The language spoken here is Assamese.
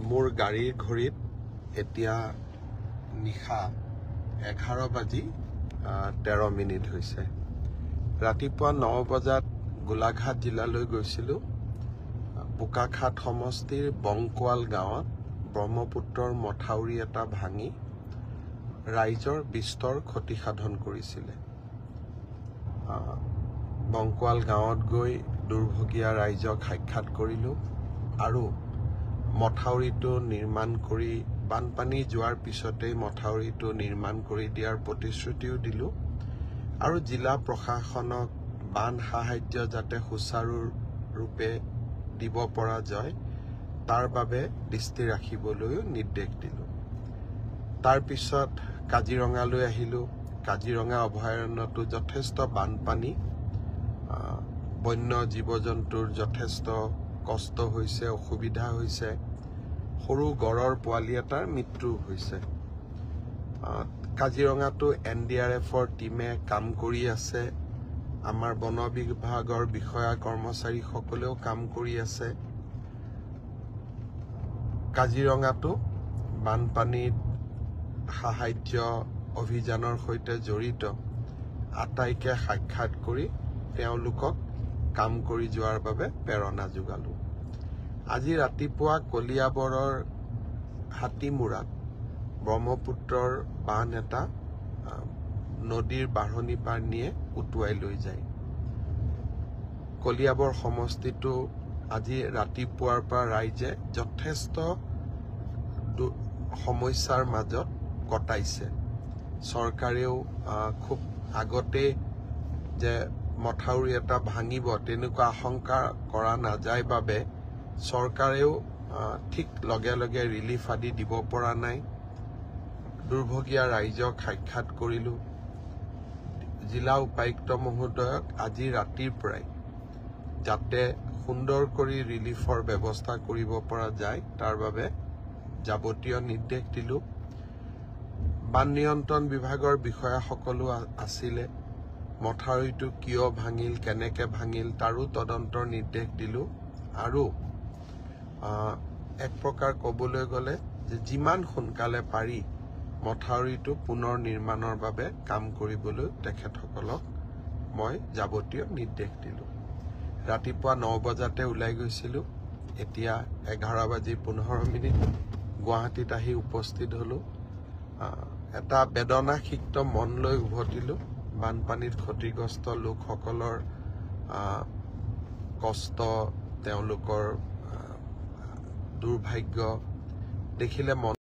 মোৰ গাড়ীৰ ঘড়ীত এতিয়া নিশা 11:13 হৈছে। ৰাতিপুৱা 9 বজাত গোলাঘাট জিলালৈ গৈছিলোঁ। বোকাখাট সমষ্টিৰ বংকোৱাল গাঁৱত ব্ৰহ্মপুত্ৰৰ মথাউৰি এটা ভাঙি ৰাইজৰ বিস্তৰ ক্ষতিসাধন কৰিছিলে। বংকোৱাল গাঁৱত গৈ দুৰ্ভগীয়া ৰাইজক সাক্ষাৎ কৰিলোঁ আৰু মথাউৰিটো নিৰ্মাণ কৰি বানপানী যোৱাৰ পিছতেই মথাউৰিটো নিৰ্মাণ কৰি দিয়াৰ প্ৰতিশ্ৰুতিও দিলোঁ আৰু জিলা প্ৰশাসনক বান সাহায্য যাতে সুচাৰুৰূপে দিব পৰা যায় তাৰ বাবে দৃষ্টি ৰাখিবলৈও নিৰ্দেশ দিলোঁ। তাৰ পিছত কাজিৰঙালৈ আহিলোঁ। কাজিৰঙা অভয়াৰণ্যটো যথেষ্ট বানপানী, বন্য জীৱ জন্তুৰ যথেষ্ট কষ্ট হৈছে, অসুবিধা হৈছে। সৰু গড়ৰ পোৱালি এটাৰ মৃত্যু হৈছে। কাজিৰঙাটো NDRFৰ টীমে কাম কৰি আছে। আমাৰ বন বিভাগৰ বিষয়া কৰ্মচাৰীসকলেও কাম কৰি আছে। কাজিৰঙাটো বানপানীত সাহায্য অভিযানৰ সৈতে জড়িত আটাইকে সাক্ষাৎ কৰি তেওঁলোকক কাম কৰি যোৱাৰ বাবে প্ৰেৰণা যোগালোঁ। আজি ৰাতিপুৱা কলিয়াবৰৰ হাতীমূৰাত ব্ৰহ্মপুত্ৰৰ বান এটা নদীৰ বাঢ়নি পাৰ নিয়ে উটুৱাই লৈ যায়। কলিয়াবৰ সমষ্টিটো আজি ৰাতিপুৱাৰ পৰা ৰাইজে যথেষ্ট সমস্যাৰ মাজত কটাইছে। চৰকাৰেও খুব আগতে যে মথাউৰি এটা ভাঙিব তেনেকুৱা আশংকা কৰা নাযায় বাবে চৰকাৰেও ঠিক লগে লগে ৰিলিফ আদি দিব পৰা নাই। দুৰ্ভগীয়া ৰাইজক সাক্ষাৎ কৰিলোঁ। জিলা উপায়ুক্ত মহোদয়ক আজি ৰাতিৰ পৰাই যাতে সুন্দৰ কৰি ৰিলিফৰ ব্যৱস্থা কৰিব পৰা যায় তাৰ বাবে যাৱতীয় নিৰ্দেশ দিলোঁ। বান নিয়ন্ত্ৰণ বিভাগৰ বিষয়াসকলো আছিলে। মথাউৰিটো কিয় ভাঙিল, কেনেকে ভাঙিল তাৰো তদন্তৰ নিৰ্দেশ দিলোঁ আৰু এক প্ৰকাৰ ক'বলৈ গ'লে যে যিমান সোনকালে পাৰি মথাউৰিটো পুনৰ নিৰ্মাণৰ বাবে কাম কৰিবলৈ তেখেতসকলক মই যাৱতীয় নিৰ্দেশ দিলোঁ। ৰাতিপুৱা 9 বজাতে ওলাই গৈছিলোঁ। এতিয়া 11:15 গুৱাহাটীত আহি উপস্থিত হ'লোঁ। এটা বেদনাসিক্ত মন লৈ উভতিলোঁ। বানপানীত ক্ষতিগ্ৰস্ত লোকসকলৰ কষ্ট, তেওঁলোকৰ দুৰ্ভাগ্য দেখিলে মন